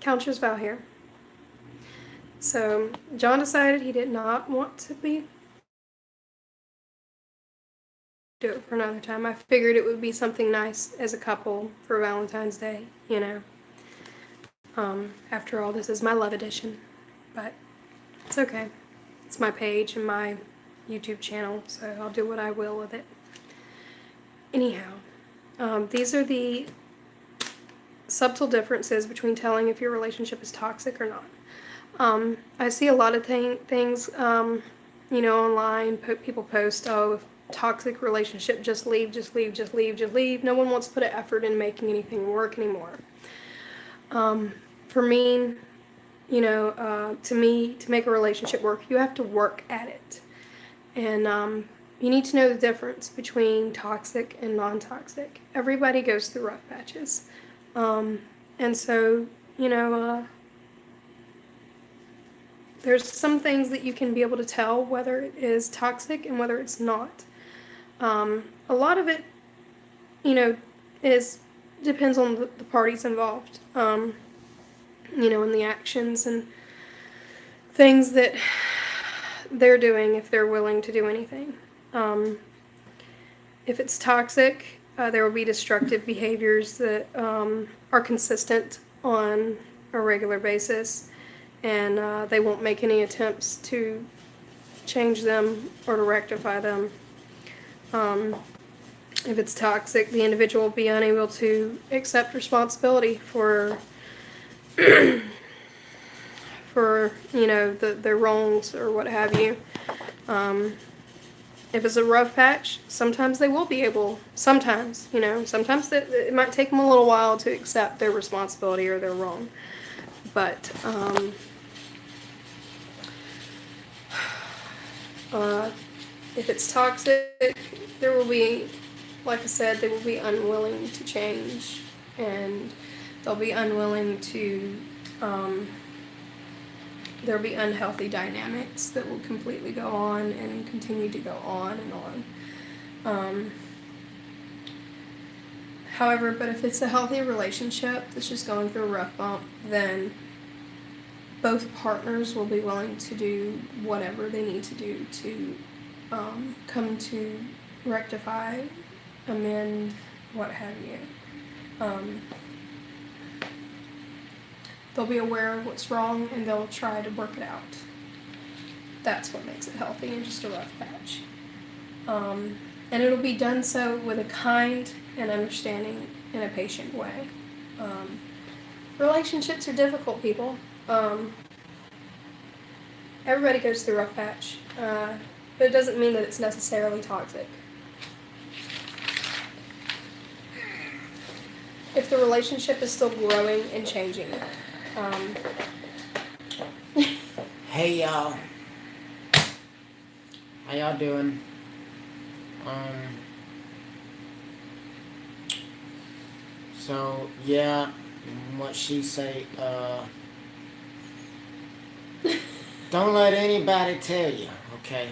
Countess Val here. So, John decided he did not want to do it for another time. I figured it would be something nice as a couple for Valentine's Day, you know. After all, this is my love edition. But it's okay. It's my page and my YouTube channel, so I'll do what I will with it. Anyhow, these are the subtle differences between telling if your relationship is toxic or not. I see a lot of things, online. People post, oh, toxic relationship, just leave, just leave, just leave, just leave. No one wants to put an effort in making anything work anymore. For me, to make a relationship work, you have to work at it. And you need to know the difference between toxic and non-toxic. Everybody goes through rough patches. And so, there's some things that you can be able to tell whether it is toxic and whether it's not. A lot of it, depends on the parties involved, and the actions and things that they're doing, if they're willing to do anything. If it's toxic, there will be destructive behaviors that are consistent on a regular basis, and they won't make any attempts to change them or to rectify them. If it's toxic, the individual will be unable to accept responsibility for their wrongs or what have you. If it's a rough patch, sometimes they will be able, sometimes it might take them a little while to accept their responsibility or their wrong. But if it's toxic, there will be, like I said, they will be unwilling to change, and they'll be unwilling to, there'll be unhealthy dynamics that will completely go on and continue to go on and on. However, but if it's a healthy relationship that's just going through a rough bump, then both partners will be willing to do whatever they need to do to come to rectify, amend, what have you. They'll be aware of what's wrong and they'll try to work it out. That's what makes it healthy and just a rough patch. And it'll be done so with a kind and understanding and a patient way. Relationships are difficult, people. Everybody goes through a rough patch, but it doesn't mean that it's necessarily toxic. If the relationship is still growing and changing. Hey y'all, how y'all doing? So yeah, what she say, don't let anybody tell you, okay,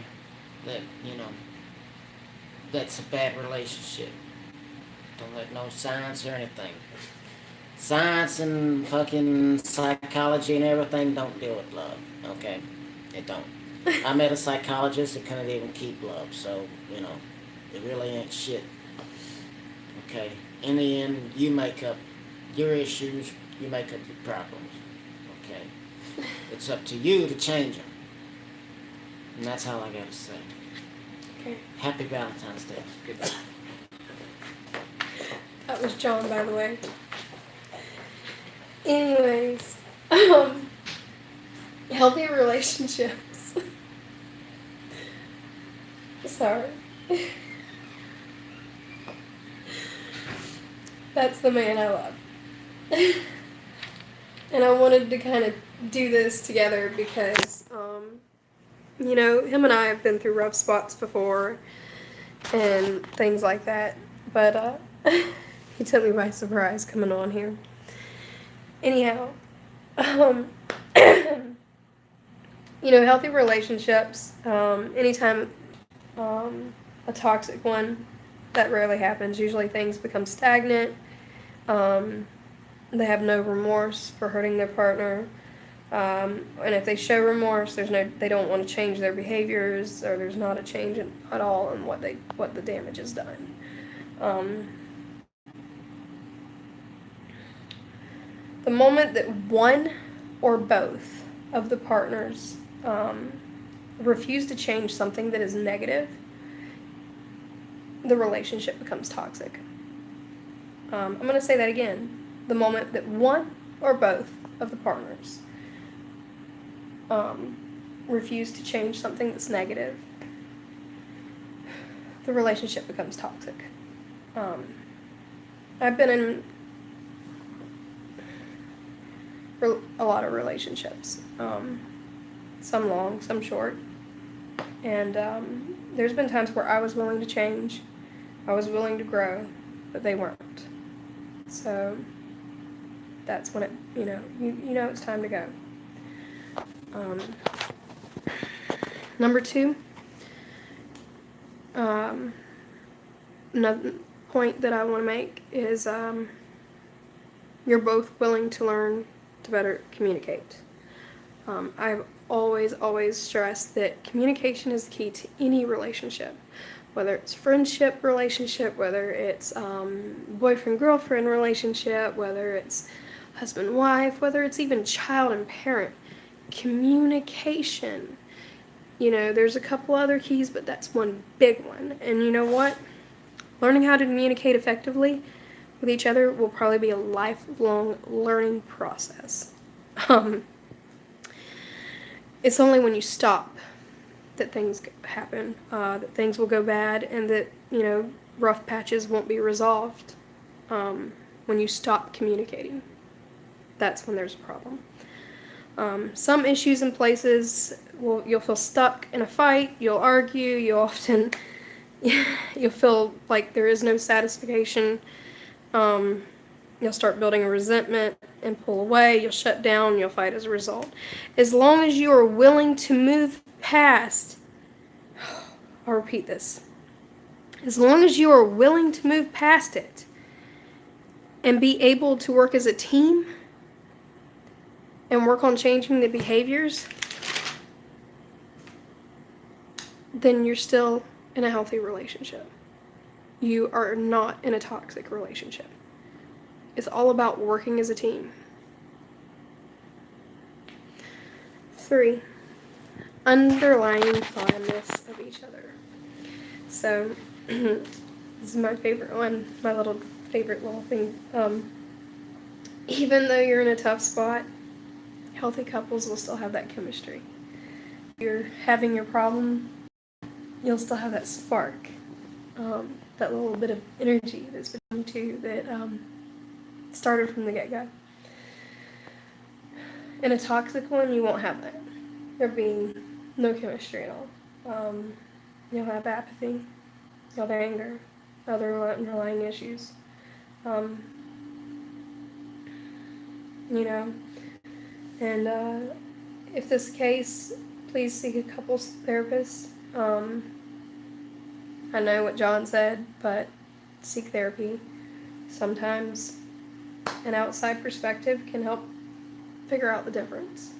that, that's a bad relationship. Don't let no science or anything. Science and fucking psychology and everything don't deal with love, okay? It don't. I met a psychologist that couldn't even keep love, so, it really ain't shit. Okay? In the end, you make up your issues, you make up your problems, okay? It's up to you to change them. And that's all I gotta say. Okay. Happy Valentine's Day. Goodbye. That was John, by the way. Anyways, healthy relationships. Sorry. That's the man I love. And I wanted to kind of do this together because, him and I have been through rough spots before and things like that. But he took me by surprise coming on here. Anyhow, healthy relationships, anytime a toxic one, that rarely happens. Usually things become stagnant. they have no remorse for hurting their partner. And if they show remorse, they don't want to change their behaviors, or there's not a change at all in what the damage is done. The moment that one or both of the partners refuse to change something that is negative, the relationship becomes toxic. I'm going to say that again. The moment that one or both of the partners refuse to change something that's negative, the relationship becomes toxic. I've been in a lot of relationships, some long, some short, and there's been times where I was willing to change, I was willing to grow, but they weren't. So that's when you know it's time to go. Number 2, another point that I want to make is you're both willing to learn to better communicate. I've always stressed that communication is the key to any relationship, whether it's friendship relationship, whether it's boyfriend-girlfriend relationship, whether it's husband-wife, whether it's even child and parent. Communication. There's a couple other keys, but that's one big one. And you know what? Learning how to communicate effectively with each other will probably be a lifelong learning process. It's only when you stop that things happen, that things will go bad, and that, rough patches won't be resolved. When you stop communicating, that's when there's a problem. Some issues and places, you'll feel stuck in a fight, you'll argue, you'll feel like there is no satisfaction. You'll start building a resentment and pull away, you'll shut down, you'll fight as a result. As long as you are willing to move past, I'll repeat this, as long as you are willing to move past it and be able to work as a team and work on changing the behaviors, then you're still in a healthy relationship. You are not in a toxic relationship. It's all about working as a team. 3, underlying fondness of each other. So, this is my favorite one, my favorite little thing. Even though you're in a tough spot, healthy couples will still have that chemistry. If you're having your problem, you'll still have that spark, that little bit of energy that's between you that started from the get-go. In a toxic one, you won't have that. There'll be no chemistry at all. You'll have apathy, you'll have anger, other underlying issues. And if this is the case, please seek a couples therapist. I know what John said, but seek therapy. Sometimes an outside perspective can help figure out the difference.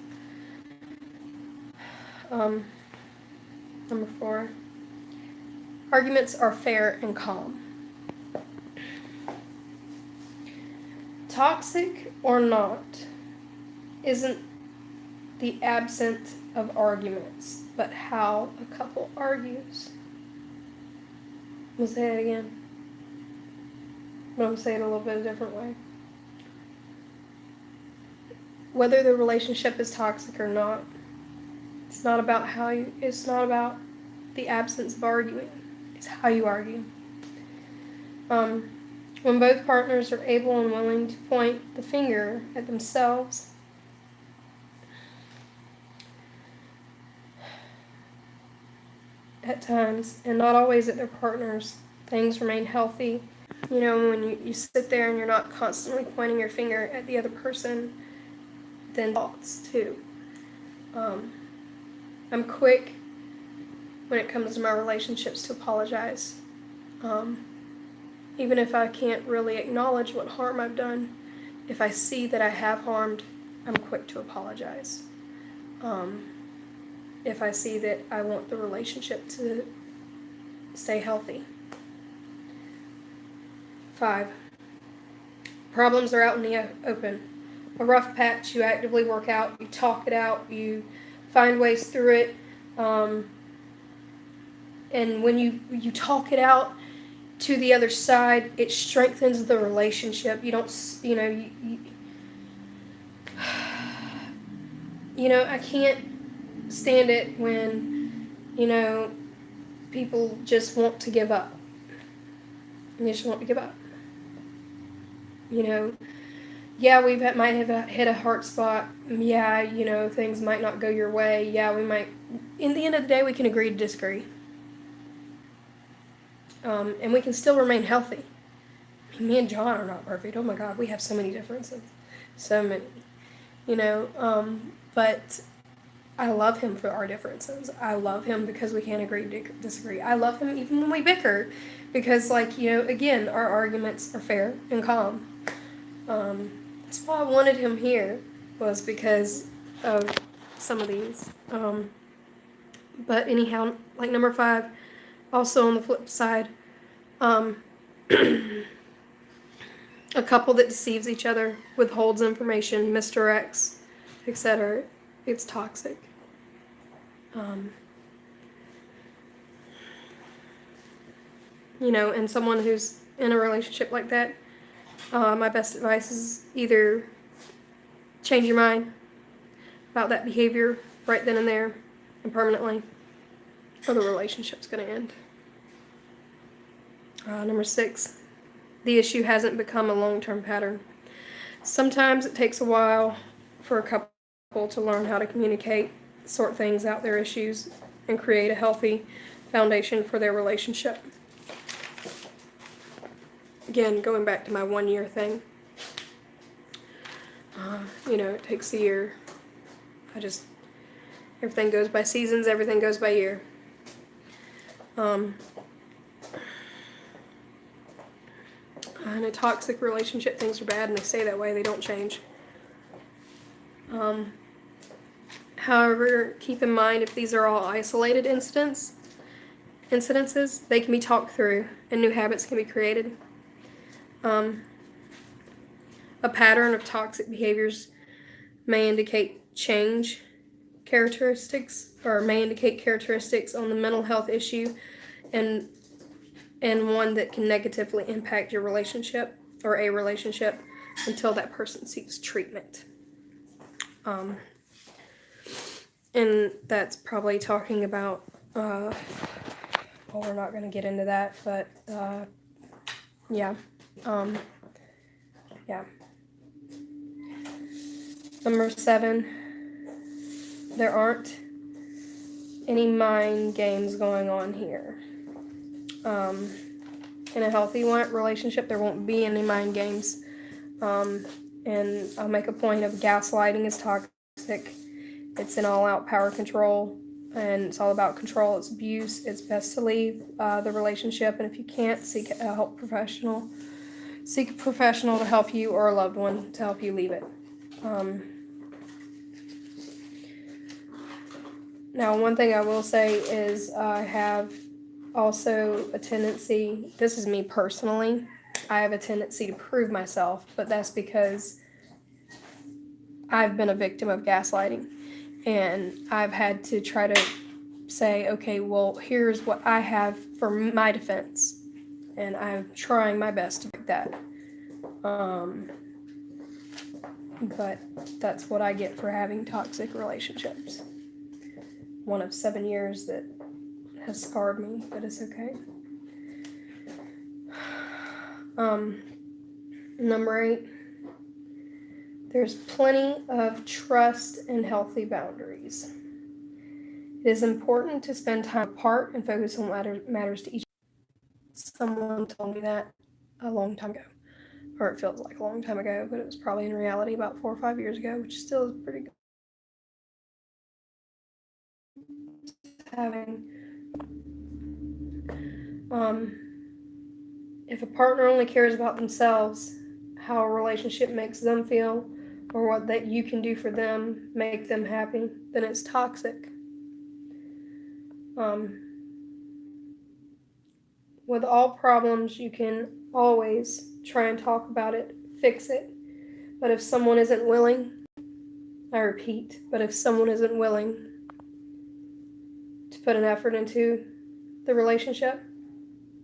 Number 4, arguments are fair and calm. Toxic or not isn't the absence of arguments, but how a couple argues. I'm going to say it again, but I'm going to say it a little bit a different way. Whether the relationship is toxic or not, it's not about the absence of arguing. It's how you argue. When both partners are able and willing to point the finger at themselves, at times, and not always at their partners, things remain healthy. When you sit there and you're not constantly pointing your finger at the other person, then thoughts too. I'm quick when it comes to my relationships to apologize. Even if I can't really acknowledge what harm I've done, If I see that I have harmed, I'm quick to apologize. If I see that I want the relationship to stay healthy. 5, problems are out in the open. A rough patch, you actively work out, you talk it out, you find ways through it. And when you talk it out to the other side, it strengthens the relationship. You don't, I can't stand it when, people just want to give up. And they just want to give up. Yeah, might have hit a hard spot. Yeah, things might not go your way. Yeah, we might. In the end of the day, we can agree to disagree. And we can still remain healthy. Me and John are not perfect. Oh my God, we have so many differences. So many. But I love him for our differences. I love him because we can't agree to disagree. I love him even when we bicker because, again, our arguments are fair and calm. That's why I wanted him here, was because of some of these. But anyhow, like number 5, also on the flip side, a couple that deceives each other, withholds information, misdirects, etc. It's toxic. And someone who's in a relationship like that, my best advice is either change your mind about that behavior right then and there and permanently, or the relationship's going to end. Number 6, the issue hasn't become a long-term pattern. Sometimes it takes a while for a couple to learn how to communicate, sort things out, their issues, and create a healthy foundation for their relationship. Again, going back to my 1-year thing. It takes a year. Everything goes by seasons, everything goes by year. In a toxic relationship, things are bad, and they stay that way. They don't change. However, keep in mind, if these are all isolated incidences, they can be talked through, and new habits can be created. A pattern of toxic behaviors may indicate characteristics on the mental health issue, and one that can negatively impact your relationship or a relationship until that person seeks treatment. And that's probably talking about, we're not going to get into that, but yeah. Number 7, there aren't any mind games going on here. In a healthy relationship, there won't be any mind games. And I'll make a point of gaslighting is toxic. It's an all-out power control, and it's all about control. It's abuse. It's best to leave the relationship, and if you can't, seek a professional. Seek a professional to help you, or a loved one to help you leave it. Now, one thing I will say is I have also a tendency, this is me personally, I have a tendency to prove myself, but that's because I've been a victim of gaslighting, and I've had to try to say, okay, well, here's what I have for my defense, and I'm trying my best to make that. But that's what I get for having toxic relationships. One of 7 years that has scarred me, but it's okay. Number 8, there's plenty of trust and healthy boundaries. It is important to spend time apart and focus on what matters to each other. Someone told me that a long time ago, or it feels like a long time ago, but it was probably in reality about 4 or 5 years ago, which still is pretty good. If a partner only cares about themselves, how a relationship makes them feel or what that you can do for them, make them happy, then it's toxic. With all problems, you can always try and talk about it, fix it. But if someone isn't willing, I repeat, but if someone isn't willing to put an effort into the relationship,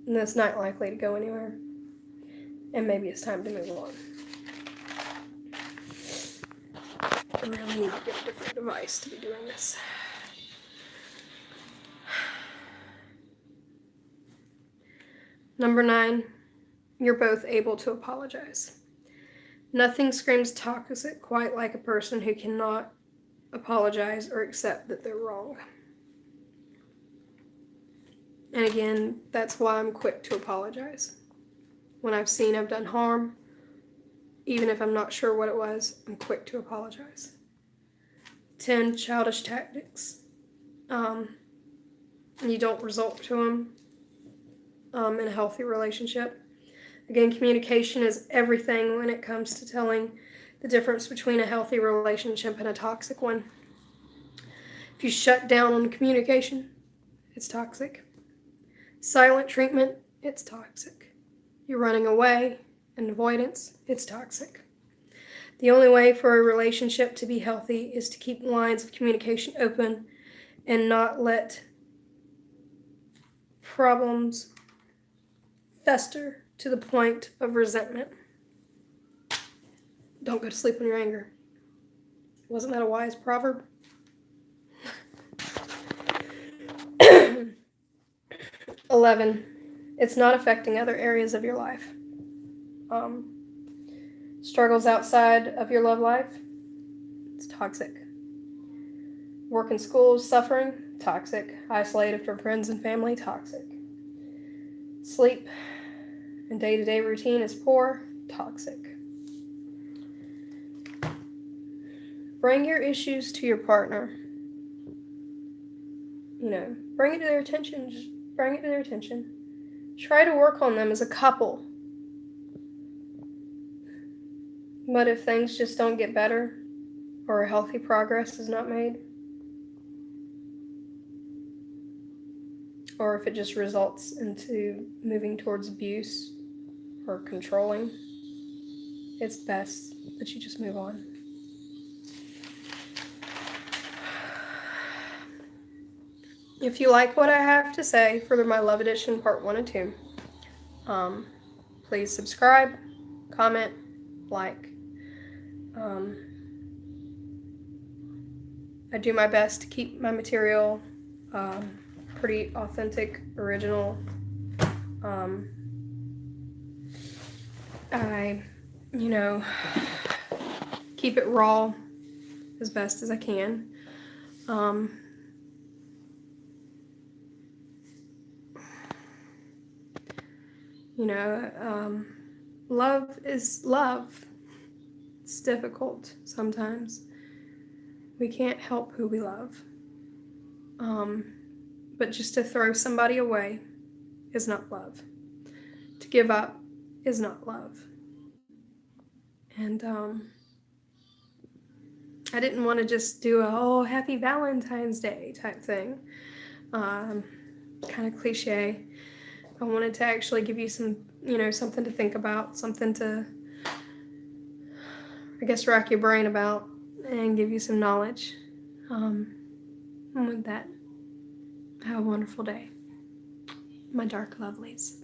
then it's not likely to go anywhere. And maybe it's time to move on. I really need to get a different device to be doing this. Number 9, you're both able to apologize. Nothing screams toxic quite like a person who cannot apologize or accept that they're wrong. And again, that's why I'm quick to apologize. When I've seen I've done harm, even if I'm not sure what it was, I'm quick to apologize. 10, childish tactics. You don't resort to them in a healthy relationship. Again, communication is everything when it comes to telling the difference between a healthy relationship and a toxic one. If you shut down on communication, it's toxic. Silent treatment, it's toxic. You're running away and avoidance, it's toxic. The only way for a relationship to be healthy is to keep lines of communication open and not let problems fester to the point of resentment. Don't go to sleep in your anger. Wasn't that a wise proverb? 11, it's not affecting other areas of your life. Struggles outside of your love life, it's toxic. Work and school, suffering, toxic. Isolated from friends and family, toxic. Sleep and day-to-day routine is poor, toxic. Bring your issues to your partner. Bring it to their attention. Just bring it to their attention. Try to work on them as a couple. But if things just don't get better, or healthy progress is not made, or if it just results into moving towards abuse or controlling, it's best that you just move on. If you like what I have to say for my Love Edition Part 1 and 2, please subscribe, comment, like. I do my best to keep my material pretty authentic, original. I, keep it raw as best as I can. Love is love. It's difficult sometimes. We can't help who we love. But just to throw somebody away is not love. To give up is not love. And I didn't want to just do a happy Valentine's Day type thing. Kind of cliche. I wanted to actually give you some, something to think about, something to, I guess, rack your brain about and give you some knowledge. And with that, have a wonderful day, my dark lovelies.